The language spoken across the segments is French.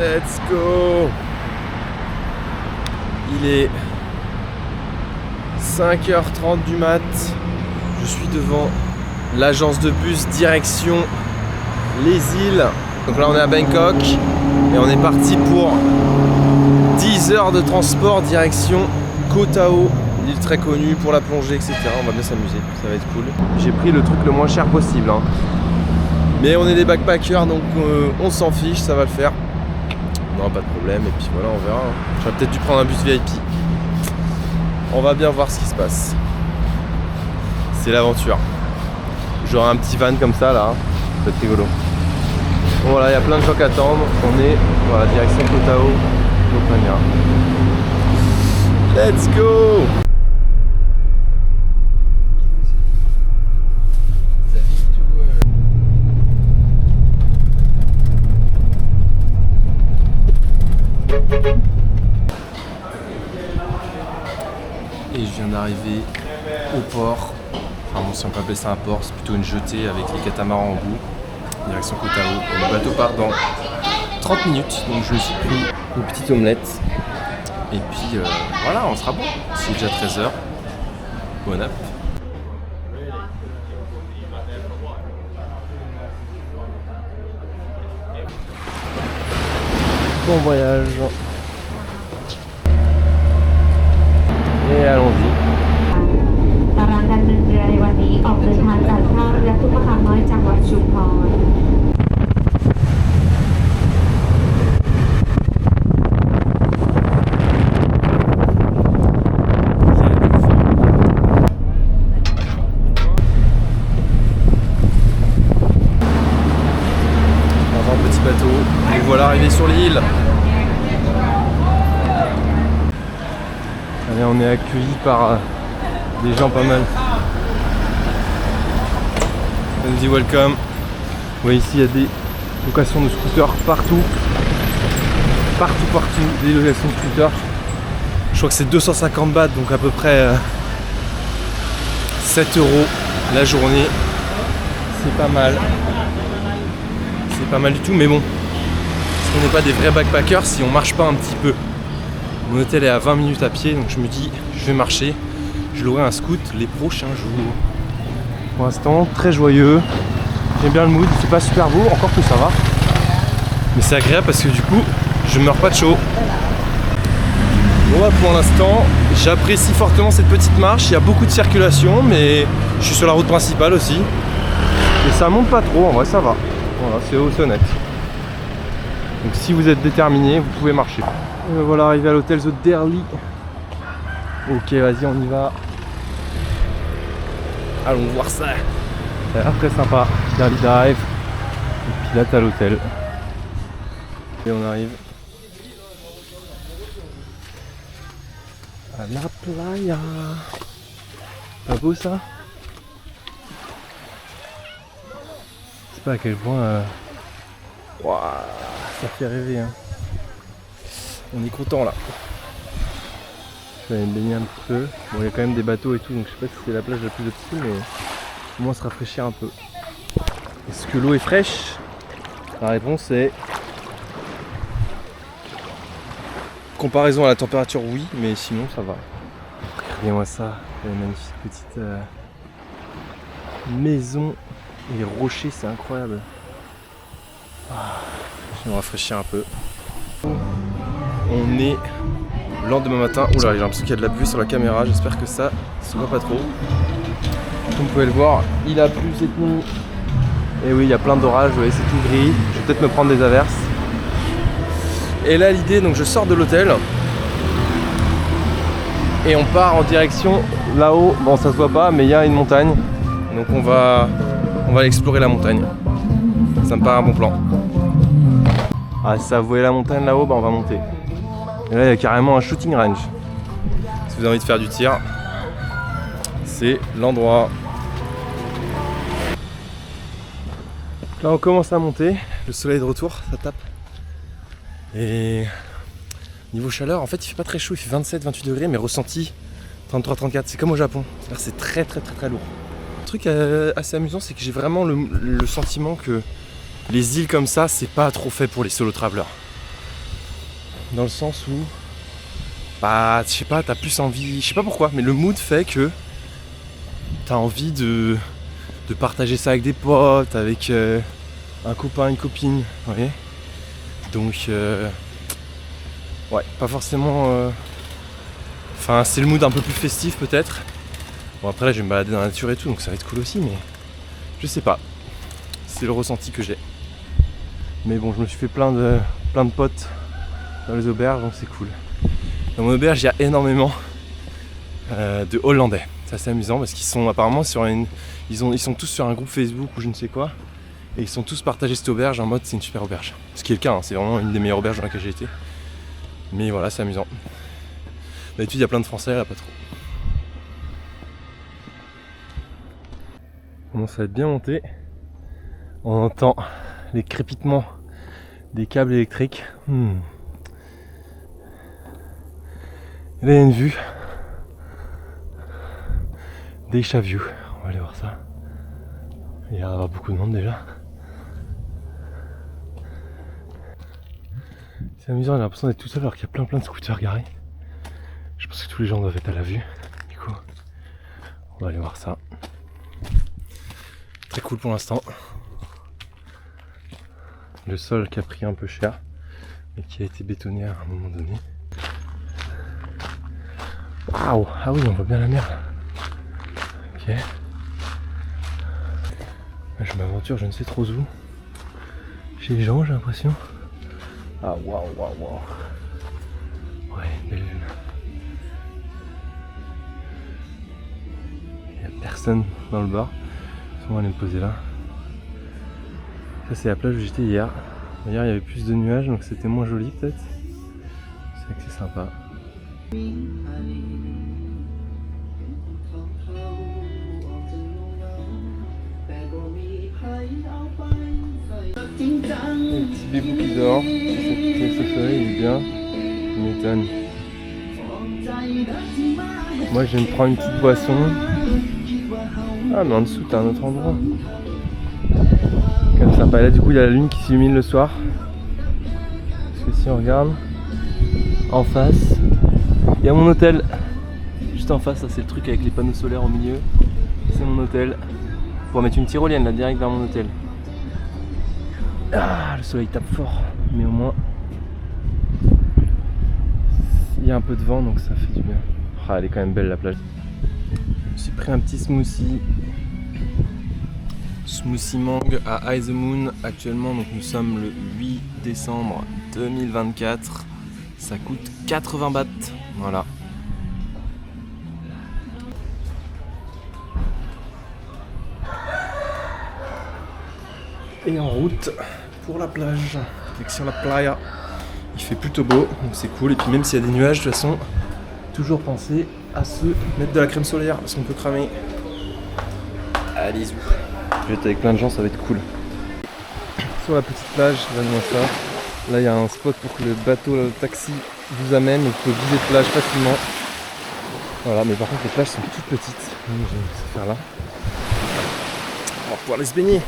Let's go. Il est 5h30 du mat. Je suis devant l'agence de bus direction les îles. Donc là on est à Bangkok et on est parti pour 10 heures de transport direction Koh Tao, l'île très connue pour la plongée, etc. On va bien s'amuser, ça va être cool. J'ai pris le truc le moins cher possible, hein. Mais on est des backpackers donc on s'en fiche, ça va le faire. Non, pas de problème, et puis voilà, on verra. J'aurais peut-être dû prendre un bus VIP. On va bien voir ce qui se passe. C'est l'aventure. J'aurai un petit van comme ça là, hein. Ça va être rigolo. Bon, voilà, il y a plein de gens qui attendent. On est voilà, direction Koh Tao, Nopania. Let's go! Et je viens d'arriver au port. Enfin bon, si on peut appeler ça un port, c'est plutôt une jetée avec les catamarans en bout. Direction Koh Tao. Et le bateau part dans 30 minutes. Donc je me suis pris une petite omelette. Et puis voilà, on sera bon. C'est déjà 13h. Bon app. Bon voyage. Et allons-y. ตารางการเดินเรือในวันนี้ออกเดินทางจากท่าเรือทุ่งมะขามน้อยจังหวัดชุมพร Un petit bateau. Et voilà, arrivé sur l'île. Allez, on est accueillis par des gens pas mal. On nous dit welcome. Vous voyez ici il y a des locations de scooters partout. Partout, des locations de scooters. Je crois que c'est 250 bahts, donc à peu près 7 € la journée. C'est pas mal. C'est pas mal du tout, mais bon. Si on n'est pas des vrais backpackers, si on marche pas un petit peu. Mon hôtel est à 20 minutes à pied, donc je me dis, je vais marcher. Je louerai un scoot les prochains jours. Pour l'instant, très joyeux. J'aime bien le mood, c'est pas super beau, encore que ça va. Mais c'est agréable parce que du coup, je meurs pas de chaud. Bon bah pour l'instant, j'apprécie fortement cette petite marche. Il y a beaucoup de circulation, mais je suis sur la route principale aussi. Et ça monte pas trop, en vrai ça va. Voilà, c'est haut, c'est honnête. Donc si vous êtes déterminé, vous pouvez marcher. Et voilà, arrivé à l'hôtel The Derly. Ok, vas-y, on y va. Allons voir ça. Ça a l'air très sympa. Derly Dive. Et puis là, t'as l'hôtel. Et on arrive à la playa. Pas beau ça? Je sais pas à quel point wow, ça fait rêver, hein. On est content là. Je vais aller me baigner un petit peu. Bon, il y a quand même des bateaux et tout, donc je sais pas si c'est la plage la plus optique, mais au moins se rafraîchir un peu. Est-ce que l'eau est fraîche? La réponse est comparaison à la température, oui, mais sinon ça va. Regardez-moi ça, une magnifique petite maison et les rochers, c'est incroyable. Je vais me rafraîchir un peu. On est le lendemain matin. Oula, j'ai l'impression qu'il y a de la pluie sur la caméra. J'espère que ça se voit pas trop. Comme vous pouvez le voir, il a plu cette nuit. Et oui, il y a plein d'orages. Vous voyez, c'est tout gris. Je vais peut-être me prendre des averses. Et là, l'idée, donc je sors de l'hôtel. Et on part en direction là-haut. Bon, ça se voit pas, mais il y a une montagne. Donc on va aller explorer la montagne. Ça me paraît un bon plan. Ah, ça, vous voyez la montagne là-haut, bah on va monter. Et là, il y a carrément un shooting range. Si vous avez envie de faire du tir, c'est l'endroit. Là, on commence à monter. Le soleil est de retour, ça tape. Et niveau chaleur, en fait, il fait pas très chaud. Il fait 27-28 degrés, mais ressenti 33-34. C'est comme au Japon. C'est-à-dire c'est très lourd. Un truc assez amusant, c'est que j'ai vraiment le sentiment que les îles comme ça, c'est pas trop fait pour les solo travelers. dans le sens où, bah, je sais pas, t'as plus envie, je sais pas pourquoi, mais le mood fait que t'as envie de partager ça avec des potes, avec un copain, une copine, vous voyez. Donc, ouais, pas forcément. Enfin, c'est le mood un peu plus festif peut-être. Bon, après là, je vais me balader dans la nature et tout, donc ça va être cool aussi, mais je sais pas. C'est le ressenti que j'ai. Mais bon, je me suis fait plein de potes dans les auberges, donc c'est cool. Dans mon auberge, il y a énormément de Hollandais. C'est assez amusant parce qu'ils sont apparemment sur ils sont tous sur un groupe Facebook ou je ne sais quoi. Et ils sont tous partagés cette auberge en mode c'est une super auberge. Ce qui est le cas, hein, c'est vraiment une des meilleures auberges dans laquelle j'ai été. Mais voilà, c'est amusant. D'habitude, il y a plein de Français, là, pas trop. On commence à être bien monté. On entend les crépitements des câbles électriques. Et là, il y a une vue. Deja View. On va aller voir ça. Il y a beaucoup de monde déjà. C'est amusant, j'ai l'impression d'être tout seul alors qu'il y a plein de scooters garés. Je pense que tous les gens doivent être à la vue. Du coup, on va aller voir ça. Très cool pour l'instant. Le sol qui a pris un peu cher et qui a été bétonné à un moment donné. Waouh! Ah oui, on voit bien la mer là. Ok. Je m'aventure, je ne sais trop où. Chez les gens, j'ai l'impression. Ah waouh. Ouais, belle vue. Il n'y a personne dans le bar. On va aller me poser là. Ça c'est la plage où j'étais hier. Hier il y avait plus de nuages donc c'était moins joli peut-être. C'est vrai que c'est sympa. Le petit bébou qui dort, ce soleil il est bien, il m'étonne. Moi je vais me prendre une petite boisson. Ah mais en dessous t'as un autre endroit. Comme sympa. Et là du coup il y a la lune qui s'illumine le soir. Parce que si on regarde en face, il y a mon hôtel. Juste en face, ça c'est le truc avec les panneaux solaires au milieu. C'est mon hôtel. Pour mettre une tyrolienne là direct vers mon hôtel. Ah, le soleil tape fort, mais au moins il y a un peu de vent donc ça fait du bien. Ah, elle est quand même belle la plage. Je me suis pris un petit smoothie mangue à High the Moon actuellement, donc nous sommes le 8 décembre 2024. Ça coûte 80 bahts, voilà. Et en route pour la plage, direction la playa. Il fait plutôt beau, donc c'est cool. Et puis même s'il y a des nuages, de toute façon, toujours penser à se mettre de la crème solaire parce qu'on peut cramer. Allez, zou. Je vais être avec plein de gens, ça va être cool. Sur la petite plage, regarde-moi ça. Là, il y a un spot pour que le bateau, le taxi vous amène. Vous pouvez viser de plage facilement. Voilà, mais par contre, les plages sont toutes petites. Donc, je vais essayer de faire là. On va pouvoir aller se baigner.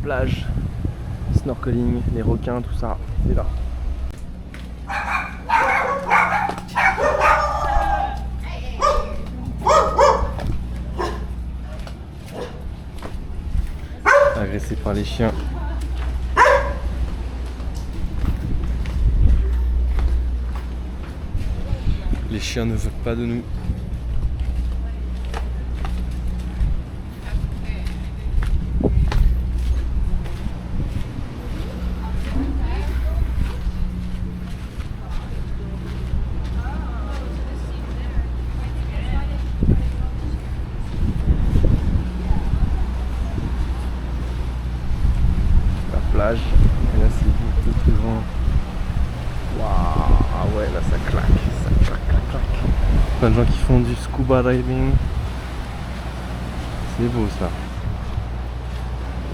plage, snorkeling, les requins, tout ça, c'est là. Agressé par les chiens. Les chiens ne veulent pas de nous. Plage, et là c'est tout devant. Waouh, ah ouais, là ça claque, claque. Plein de gens qui font du scuba diving. C'est beau ça.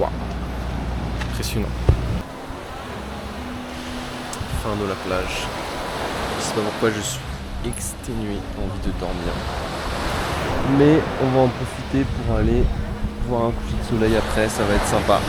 Waouh, impressionnant. Fin de la plage. Je sais pas pourquoi je suis exténué, envie de dormir. Mais on va en profiter pour aller voir un coucher de soleil après, ça va être sympa.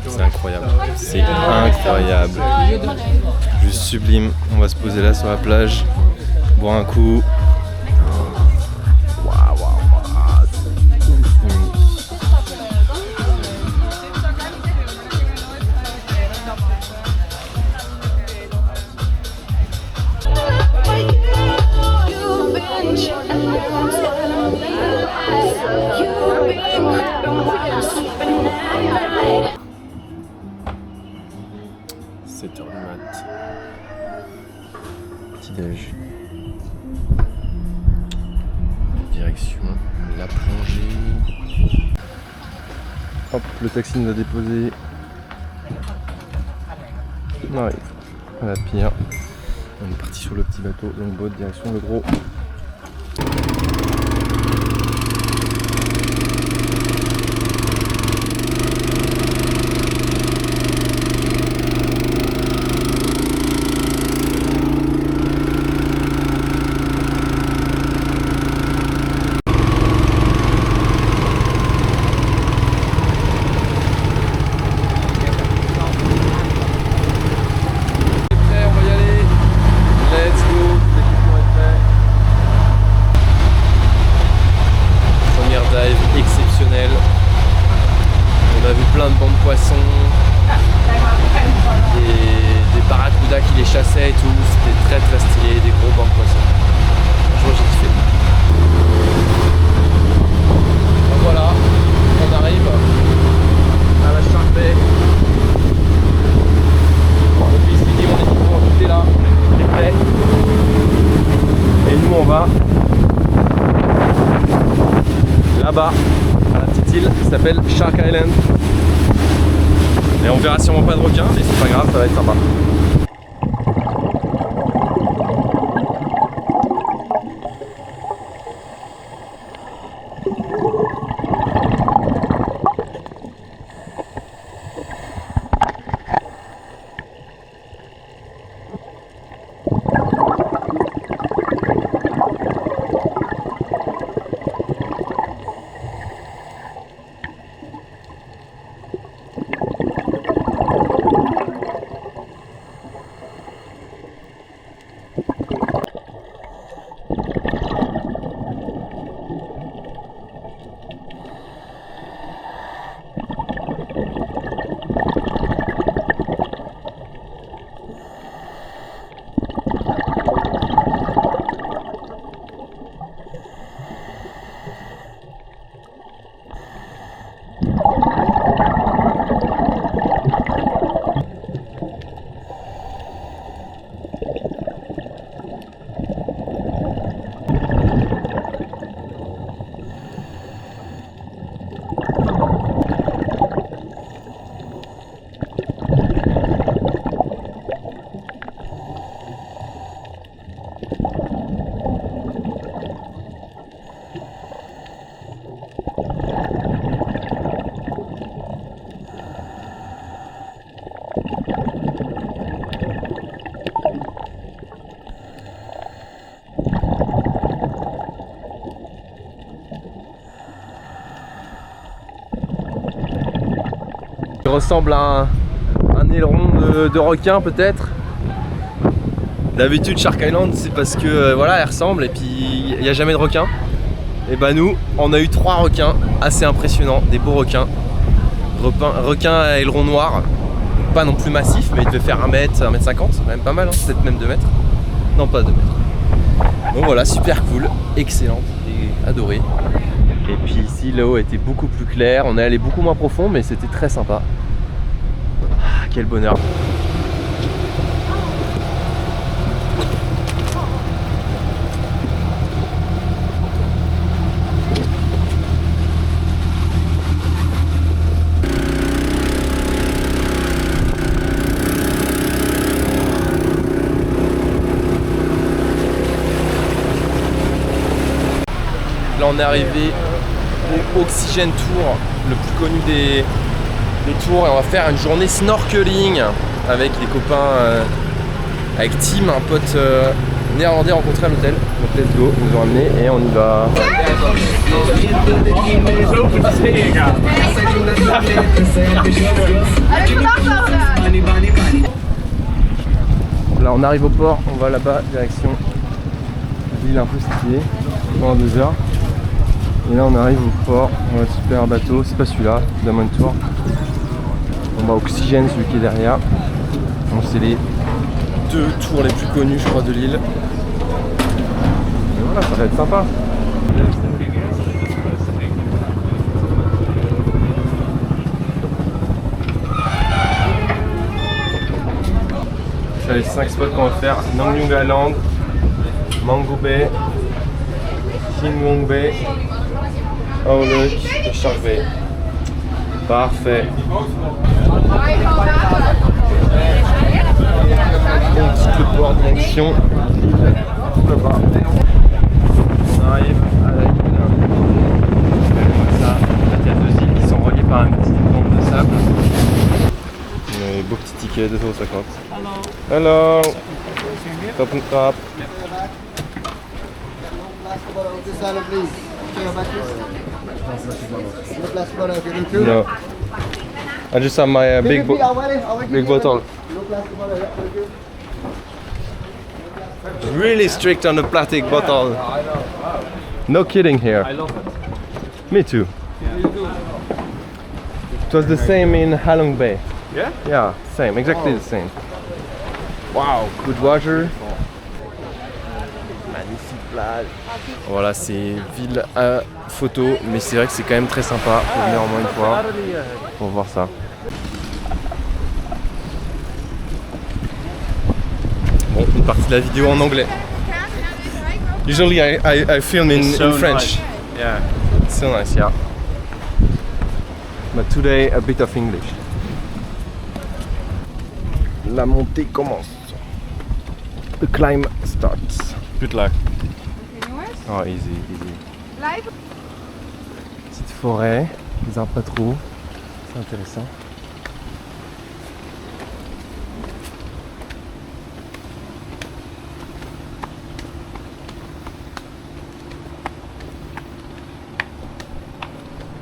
C'est incroyable, c'est incroyable, juste sublime. On va se poser là sur la plage, boire un coup. Petit-déj. Direction la plongée. Hop, le taxi nous a déposé. On arrive à la pierre. On est parti sur le petit bateau longboat direction le gros. Exceptionnel. On a vu plein de bancs de poissons, des barracudas qui les chassaient et tout. C'était très stylé, des gros bancs de poissons. Franchement j'ai kiffé. Donc voilà, on arrive à la Shark Bay. Depuis ici, mon équipement tout est là, tout est prêt. Et nous on va là-bas, à la petite île qui s'appelle Shark Island. Et on verra sûrement pas de requins, mais c'est pas grave, ça va être sympa. Il ressemble à un aileron de requin peut-être. D'habitude Shark Island c'est parce que voilà elle ressemble et puis il n'y a jamais de requins. Et bah nous on a eu 3 requins assez impressionnants, des beaux requins. Requin à aileron noir, pas non plus massif mais il devait faire 1 mètre, 1 mètre 50, c'est quand même pas mal, hein, peut-être même 2 mètres. Non pas 2 mètres. Donc voilà, super cool, excellente, j'ai adoré. Et puis ici l'eau était beaucoup plus claire, on est allé beaucoup moins profond mais c'était très sympa. Ah, quel bonheur. Là on est arrivé au Oxygen Tour, le plus connu des tours, et on va faire une journée snorkeling avec les copains, avec Tim, un pote néerlandais rencontré à l'hôtel. Donc let's go, ils nous ont amenés et on y va. Là on arrive au port, on va là-bas, direction ville un peu stylée, pendant 2 heures. Et là on arrive au port, on a un super bateau, c'est pas celui-là, Diamond Tour. On va à Oxygen, celui qui est derrière. Donc c'est les 2 tours les plus connus je crois de l'île. Et voilà, ça va être sympa. C'est les 5 spots qu'on va faire: Nong Yunga Land, Mango Bay, Hinwong Bay, Auluk et Shark Bay. Parfait. On quitte le port direction là-bas. On arrive à la île. Ça, il y a 2 îles qui sont reliées par un petit bande de sable. On a beau petit ticket, 2,50 €. Hello. Top and crap. No. I just have my big bottle. Really strict on the plastic bottle. No kidding here. I love it. Me too. It was the same in Halong Bay. Yeah? Yeah, same, exactly the same. Wow, good water. Magnifique plage. Voilà, c'est ville à photo, mais c'est vrai que c'est quand même très sympa. Faut venir au moins une fois pour voir ça. Bon, une partie de la vidéo en anglais. Usually I film in French. Nice. Yeah. It's so nice, yeah. But today a bit of English. La montée commence. The climb starts. Good luck. Oh, easy, easy. Petite forêt, les arbres pas trop, c'est intéressant.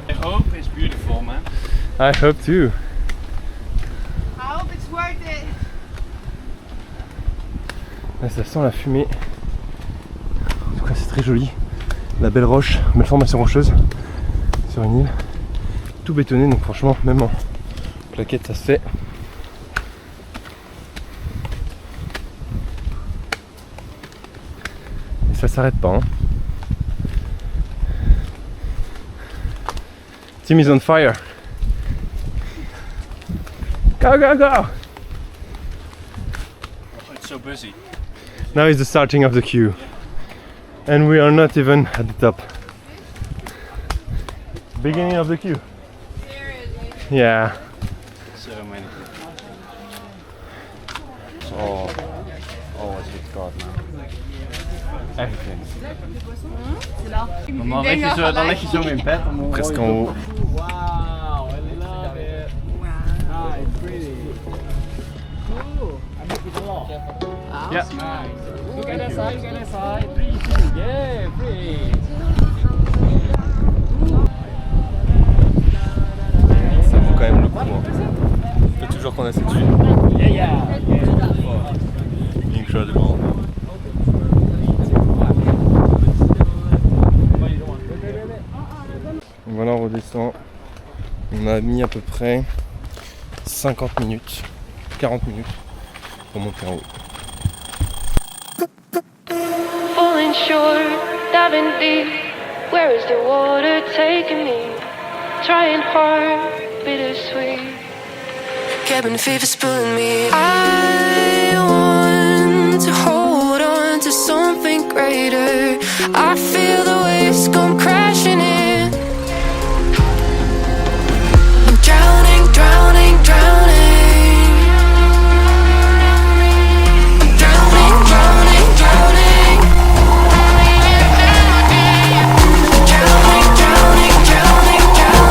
I hope it's beautiful, man. I hope too. I hope it's worth it. Là, ça sent la fumée. En tout cas, c'est très joli. La belle roche, belle formation rocheuse sur une île. Tout bétonné, donc franchement, même en plaquette, ça se fait. Et ça s'arrête pas. Hein. Team is on fire. Go, go, go! Oh, it's so busy. Now is the starting of the queue. And we are not even at the top. Beginning of the queue. Seriously. Yeah. So many. Oh, oh, it's just God, man. Everything. Dan lig je zo in bed. Presque en haut. Wow, I love it. Wow, it's pretty. Cool. I make it a lot. Yeah. Nice. Look at that side, look at that side. 3, 2, yeah, pretty. Ça vaut quand même le coup. Hein. toujours qu'on a cette vue. Incredible. Voilà, on redescend. On a mis à peu près 50 minutes, 40 minutes pour monter en haut. Falling short, diving deep. Where is the water taking me? Trying hard, bittersweet. Cabin fever's pulling me. I want to hold on to something greater. I feel the waves come crashing in. I'm drowning, drowning, drowning. I'm drowning, drowning, drowning. Drowning, drowning, drowning, drowning,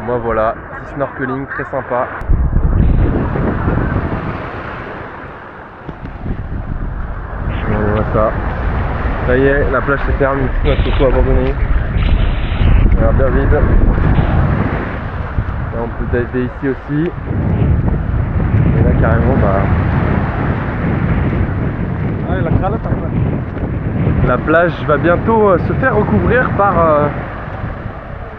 Moi voilà, petit snorkeling très sympa. On voit ça. Ça y est, la plage se ferme, notre coco abandonné. Alors bien vide. Là on peut diver ici aussi. Et là carrément la plage va bientôt se faire recouvrir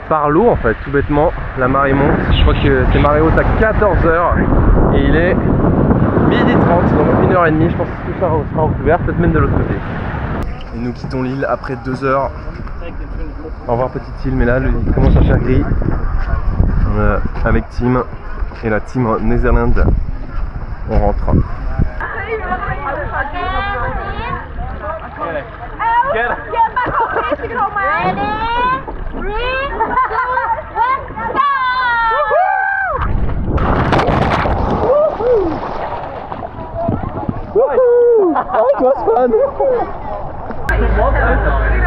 par l'eau en fait, tout bêtement. La marée monte, je crois que c'est marée haute à 14h et il est 12h30, donc 1h30, je pense que tout ça sera recouvert, peut-être même de l'autre côté. Et nous quittons l'île après 2 heures. Au revoir petite île, mais là il commence à faire gris. Avec Tim et la team Netherlands, on rentre.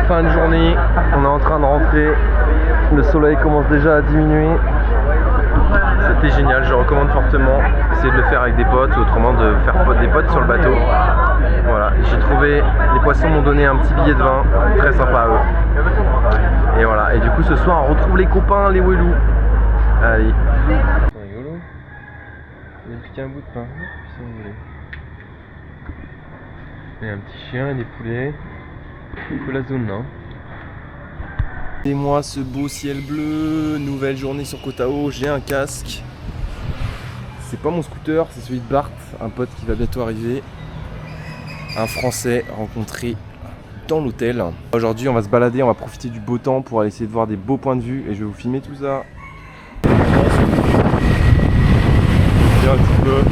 Fin de journée, on est en train de rentrer, le soleil commence déjà à diminuer. C'était génial, je recommande fortement. Essayez de le faire avec des potes ou autrement de faire des potes sur le bateau. Voilà, j'ai trouvé, les poissons m'ont donné un petit billet de vin, très sympa à eux. Et voilà, et du coup ce soir on retrouve les copains, les Wellous. Allez. C'est rigolo. Il a piqué un bout de pain, si vous voulez. Il y a un petit chien et des poulets. Un peu la zone là. Et moi ce beau ciel bleu, nouvelle journée sur Koh Tao, j'ai un casque. C'est pas mon scooter, c'est celui de Bart, un pote qui va bientôt arriver. Un Français rencontré dans l'hôtel. Aujourd'hui on va se balader, on va profiter du beau temps pour aller essayer de voir des beaux points de vue et je vais vous filmer tout ça. Un petit peu.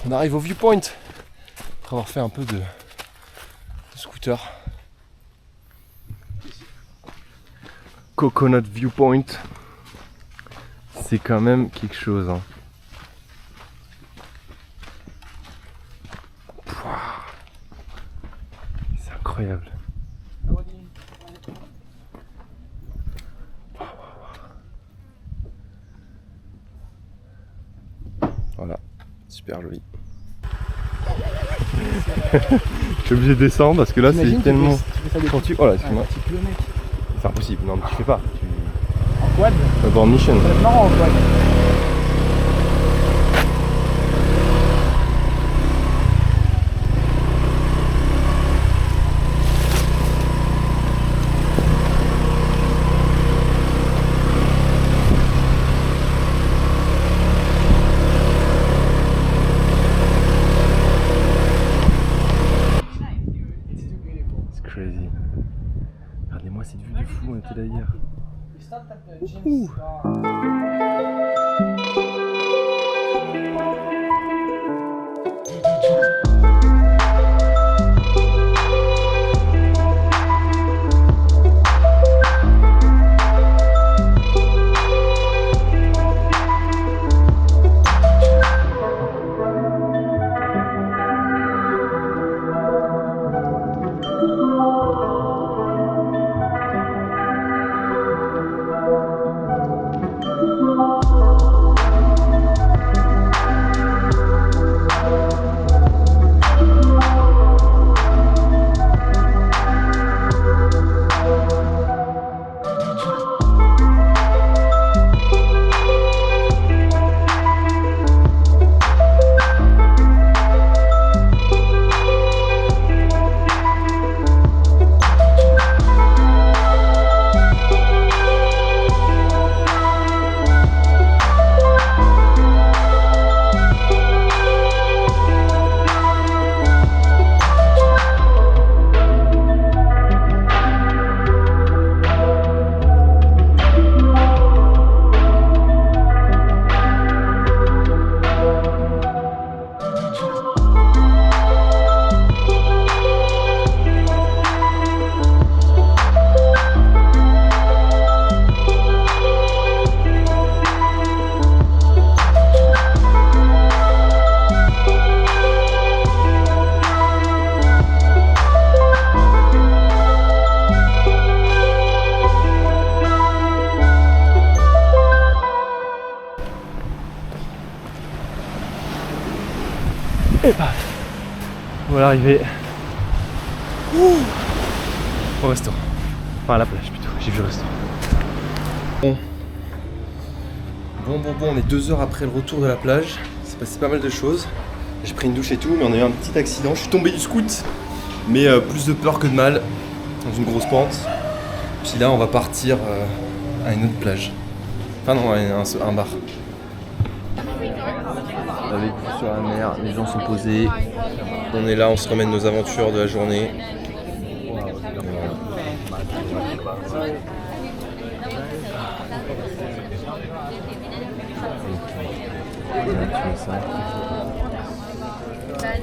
On arrive au viewpoint après avoir fait un peu de scooter. Coconut Viewpoint, c'est quand même quelque chose. Hein. C'est incroyable. Voilà, super joli. Je suis obligé de descendre parce que là c'est tellement. Oh là, excuse-moi. C'est impossible, non mais tu fais pas. En quad? D'abord mission. C'est marrant en quad. C'est crazy. Regardez-moi cette vue de fou, on était là hier. Et paf. Voilà arrivé au restaurant. Enfin à la plage plutôt, j'ai vu le restaurant. Bon, on est 2 heures après le retour de la plage. Il s'est passé pas mal de choses. J'ai pris une douche et tout, mais on a eu un petit accident. Je suis tombé du scoot, mais plus de peur que de mal, dans une grosse pente. Puis là on va partir à une autre plage. Enfin non, un bar. Avec vue sur la mer, les gens sont posés. On est là, on se remène nos aventures de la journée.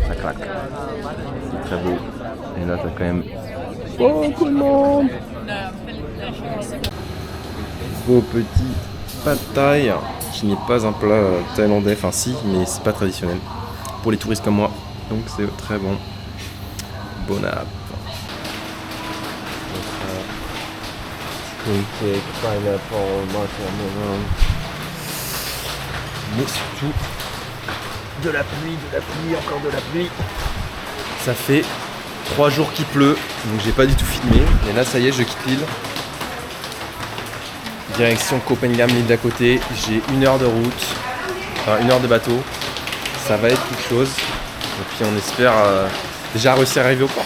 Ça claque. C'est très beau. Et là, t'as quand même beaucoup de monde. Beau petit pad thaï, qui n'est pas un plat thaïlandais, enfin si, mais c'est pas traditionnel pour les touristes comme moi, donc c'est très bon. Bon app. Mais surtout de la pluie, encore de la pluie. Ça fait 3 jours qu'il pleut, donc j'ai pas du tout filmé, mais là ça y est, je quitte l'île. Direction Copenhague, l'île d'à côté, j'ai 1 heure de route, enfin 1 heure de bateau, ça va être quelque chose. Et puis on espère Déjà réussi à arriver au port.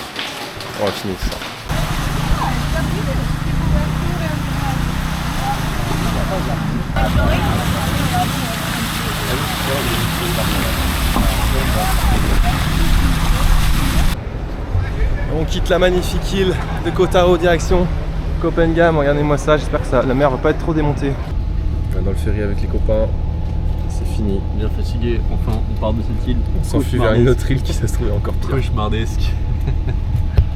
On va finir tout ça. On quitte la magnifique île de Kotaro direction Copenhague. Regardez-moi ça, j'espère que la mer va pas être trop démontée. On va dans le ferry avec les copains. C'est fini. Bien fatigué, enfin on part de cette île. On s'enfuit vers une autre île qui ça se trouvait encore pire. Cauchemardesque.